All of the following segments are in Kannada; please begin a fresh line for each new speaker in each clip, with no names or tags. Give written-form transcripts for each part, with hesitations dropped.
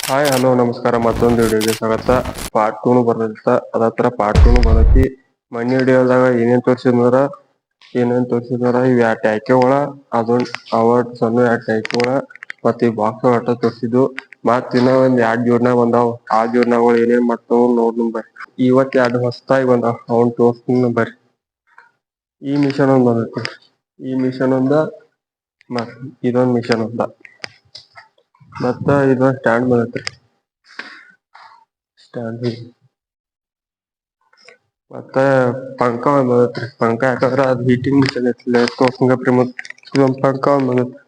ಹಾಯ್ ಹಲೋ ನಮಸ್ಕಾರ ಮತ್ತೊಂದು ವಿಡಿಯೋಗೆ ಸ್ವಾಗತ. ಪಾರ್ಟ್ 2 ಬರ್ತೈತ ಅದತ್ರ ಪಾರ್ಟ್ 2 ಬಂದೈತಿ. ಮಣ್ಣಿ ವಿಡಿಯೋದಾಗ ಏನೇನ್ ತೋರಿಸಿದಾರ ಇವ್ ಯಾ ಟ್ಯಾಕೆಗಳ ಅದೊಂದ್ ಅವಾರ್ಡ್ ಸಣ್ಣ ಯಾ ಟ್ಯಾಕೆಗಳ ಮತ್ತ ಈ ಬಾಕ್ಸ್ ಆಟ ತೋರಿಸಿದ್ದು ಮತ್ ಇನ್ನ ಒಂದ್ 2 ಜೋಡ್ನ ಬಂದಾವ್. ಆ ಜೋಡ್ನಗಳು ಏನೇನ್ ಮಾಡ್ತಾವ ನೋಡ್ನು ಬರ್ರಿ. ಇವತ್ 2 ಹೊಸತಾಗಿ ಬಂದಾವ್ ಅವನ್ ತೋರ್ಸ್ತೀನಿ ಬರ್ರಿ. ಈ ಮಿಷನ್ ಒಂದ್ ಬಂದೈತಿ, ಈ ಮಿಷನ್ ಒಂದ ಮತ್ ಇದೊಂದ್ ಮಿಷನ್ ಒಂದ ಮತ್ತ ಇದೊಂದ್ ಸ್ಟ್ಯಾಂಡ್ ಬಂದೈತ್ರಿ. ಸ್ಟ್ಯಾಂಡ್ ಮತ್ತೆ ಪಂಖಾ ಒಂದ್ ಬಂದೈತ್ರಿ. ಪಂಖಾ ಯಾಕಂದ್ರ ಅದ್ ಹೀಟಿಂಗ್ ಮಿಷನ್ ಐತ್ಲೆ ಇದೊಂದ್ ಪಂಖಾ ಒಂದ್ ಬಂದೈತ್ರಿ.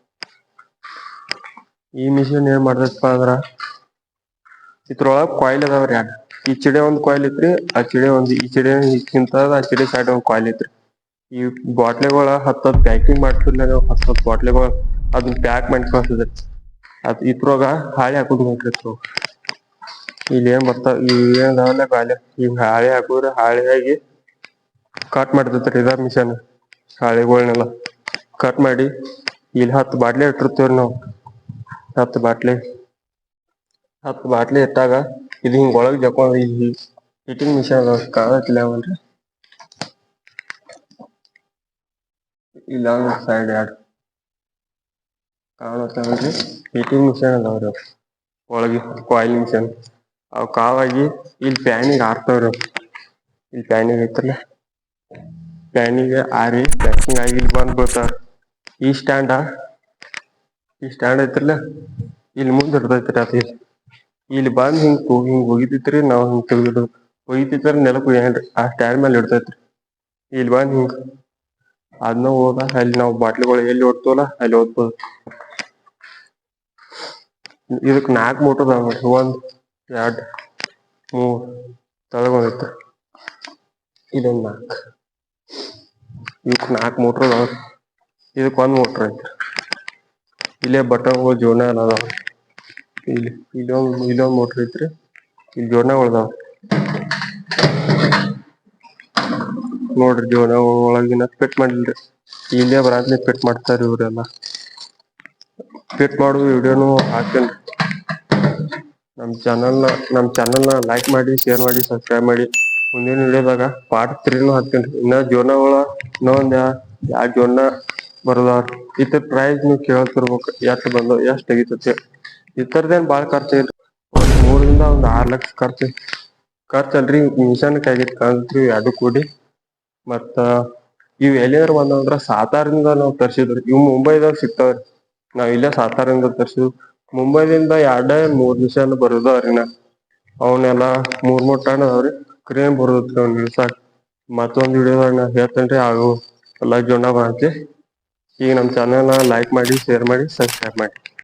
ಈ ಮಿಷನ್ ಏನ್ ಮಾಡ್ತೈತಪಾ ಅಂದ್ರ ಇದ್ರೊಳಗ್ ಕಾಯಿಲ್ ಅದಾವ್ರಿ 2. ಈ ಚಿಡೆ ಒಂದ್ ಕಾಯಿಲ್ ಐತ್ರಿ, ಆ ಚಿಡೆ ಒಂದ್ ಈ ಚಿಡೆ ಆ ಚಿಡೆ ಸೈಡ್ ಒಂದ್ ಕಾಯಿಲ್ ಐತ್ರಿ. ಈ ಬಾಟ್ಲಿಗಳ 10 ಪ್ಯಾಕಿಂಗ್ ಮಾಡ್ತಿರ್ಲ ನೀವು 10 ಬಾಟ್ಲಿಗಳು ಅದನ್ನ ಪ್ಯಾಕ್ ಮಾಡಿ ಕಳ್ಸತೈತಿ. ಅದ್ ಇದ್ರೊಳಗ ಹಾಳಿ ಹಾಕುದ್ ನೋಡ್ರಿ. ಇಲ್ಲಿ ಏನ್ ಬರ್ತಾವ ಏನ್ ಅದಾವಲ್ಲ ಗಾಲಿ ಈ ಹಾಳಿ ಹಾಕುದ್ರ ಹಾಳಿ ಆಗಿ ಕಟ್ ಮಾಡ್ತೈತ್ರಿ ಇದ ಮಿಷನ್. ಹಾಳಿಗೊಳನೆಲ್ಲ ಕಟ್ ಮಾಡಿ ಇಲ್ಲಿ 10 ಬಾಟ್ಲಿ ಇಟ್ಟಿರ್ತೀವ್ರಿ ನಾವು. 10 ಬಾಟ್ಲಿ ಇಟ್ಟಾಗ ಇದು ಹಿಂಗ್ ಒಳಗ್ ಜಕ್ಕೊಂಡ್ ಹೀಟಿಂಗ್ ಮಿಷನ್ ಅದಾವ ಕಾಣತಿಲ್ಲ ಅವಲ್ರಿ ಇಲ್ಲ ಸೈಡ್ 2 ಕಾಣತಾವಲ್ರಿ ಹೀಟಿಂಗ್ ಮಿಷನ್ ಅದಾವ್ರಿ ಅವು. ಒಳಗೆ ಕಾಯಿಲ್ ಮಿಷನ್ ಅವ್ ಕಾವಾಗಿ ಇಲ್ಲಿ ಫ್ಯಾನಿಗೆ ಹಾರ್ತಾವ್ರಿ ಅವು. ಇಲ್ಲಿ ಫ್ಯಾನಿಗೆ ಐತಲ್ಲ ಫ್ಯಾನಿಗೆ ಹಾರಿ ಪ್ಯಾಕಿಂಗ್ ಆಗಿ ಇಲ್ಲಿ ಬಂದ್ ಬೀಳ್ತಾವ್ರಿ. ಈ ಸ್ಟ್ಯಾಂಡ್ ಐತಿರ್ಲ ಇಲ್ಲಿ ಮುಂದ್ ಇರ್ತೈತ್ರಿ ಅದ ಇಲ್ಲಿ ಬಂದ್ ಹಿಂಗ್ ಹೋಗಿತೈತ್ರಿ ನಾವ್ ಹಿಂಗ್ ತೆಗ್ದಿಡೋದು. ಒಯ್ಯುತಿದ್ರ ನೆಲಕ್ ಒಯ್ಯಂಗ್ರಿ ಆ ಸ್ಟ್ಯಾಂಡ್ ಮೇಲೆ ಇಡ್ತೈತ್ರಿ. ಇಲ್ಲಿ ಬಂದ್ ಹಿಂಗ್ ಅದ್ನ ಹೋದ ಅಲ್ಲಿ ನಾವು ಬಾಟ್ಲಿಗಳು ಎಲ್ಲಿ ಒಡ್ತವಲ್ಲ ಅಲ್ಲಿ ಒದ್ಬೋದು. ಇದಕ್ 4 ಮೋಟರ್ ಅದಾವ್ ನೋಡ್ರಿ. 1 2 3 ತೆಳಗ್ ಒಂದ್ ಐತ್ರಿ. ಇದೊಂದ್ 4 ಇವಕ್ 4 ಮೋಟರ್ ಅದಾವ್ರಿ. ಇದಕ್ 1 ಮೋಟರ್ ಐತ್ರಿ. ಇಲ್ಲೇ ಬಟನ್ಗಳು ಜೋಡ್ನ ಅದಾವ. ಇಲ್ಲೊಂದ್ ಮೋಟರ್ ಐತ್ರಿ. ಇಲ್ಲಿ ಜೋಡ್ನಗಳು ಅದಾವ ನೋಡ್ರಿ. ಜೋಡ ಒಳಗಿನ ಫಿಟ್ ಮಾಡಿಲ್ರಿ. ಇಲ್ಲೇ ಬರಾತ್ಲೆ ಫಿಟ್ ಮಾಡ್ತಾರ ಇವ್ರೆಲ್ಲ. ಫಿಟ್ ಮಾಡೋ ವಿಡಿಯೋನು ಹಾಕ್ತೇನ್ರಿ. ನಮ್ ಚಾನಲ್ನ ಲೈಕ್ ಮಾಡಿ, ಶೇರ್ ಮಾಡಿ, ಸಬ್ಸ್ಕ್ರೈಬ್ ಮಾಡಿ. ಮುಂದಿನ ವಿಡಿಯೋದಾಗ ಪಾರ್ಟ್ 3 ಹಾಕ್ತೇನ್ರಿ. ಇನ್ನ ಜೋಡ್ನಗಳ ಇನ್ನ ಒಂದ್ 2 ಜೋಡ್ನ ಬರೋದವ್ರಿ. ಇತರ ಪ್ರೈಸ್ ನೀವು ಕೇಳ್ತಿರ್ಬೇಕು ಎಷ್ಟ್ ಬಂದವ್ ಎಷ್ಟ್ ಆಗೈತಿ. ಇತರದೇನ್ ಬಾಳ ಖರ್ಚ ಇಲ್ರಿ. ಒಂದ್ 3 ರಿಂದ ಒಂದ್ 6 ಲಕ್ಷ ಖರ್ಚಲ್ರಿ. ಮಿಷನ್ ಕಾಂತ್ರಿ 2 ಕೂಡಿ. ಮತ್ತ ಇವ್ ಎಲ್ಲಿಂದ್ರ ಬಂದವಂದ್ರ ಸಾತಾರದಿಂದ ನಾವ್ ತರ್ಸಿದ್ರಿ. ಇವ್ ಮುಂಬೈದಾಗ ಸಿಗ್ತಾವ್ರಿ. ನಾವ್ ಇಲ್ಲೇ ಸಾತಾರದಿಂದ ತರ್ಸಿದ್ವಿ. ಮುಂಬೈದಿಂದ 2-3 ಮಿಷನ್ ಬರೋದವ್ರಿ ಇನ್ನ. ಅವನೆಲ್ಲಾ 3 ಟನ್ ಅದಾವ್ರಿ. ಕ್ರೇನ್ ಬರೋದತ್ರಿ ಅವ್ನ ಇಳ್ಸಾಕ್. ಮತ್ತೊಂದ್ ವಿಡಿಯೋದಾಗ ನಾ ಹೇಳ್ತೇನ್ರಿ ಅವು ಎಲ್ಲಾ ಜೋಡ್ನ ಬರಾತಿ. ಈಗ ನಮ್ ಚಾನಲ್ನ ಲೈಕ್ ಮಾಡಿ, ಶೇರ್ ಮಾಡಿ, ಸಬ್ಸ್ಕ್ರೈಬ್ ಮಾಡಿ.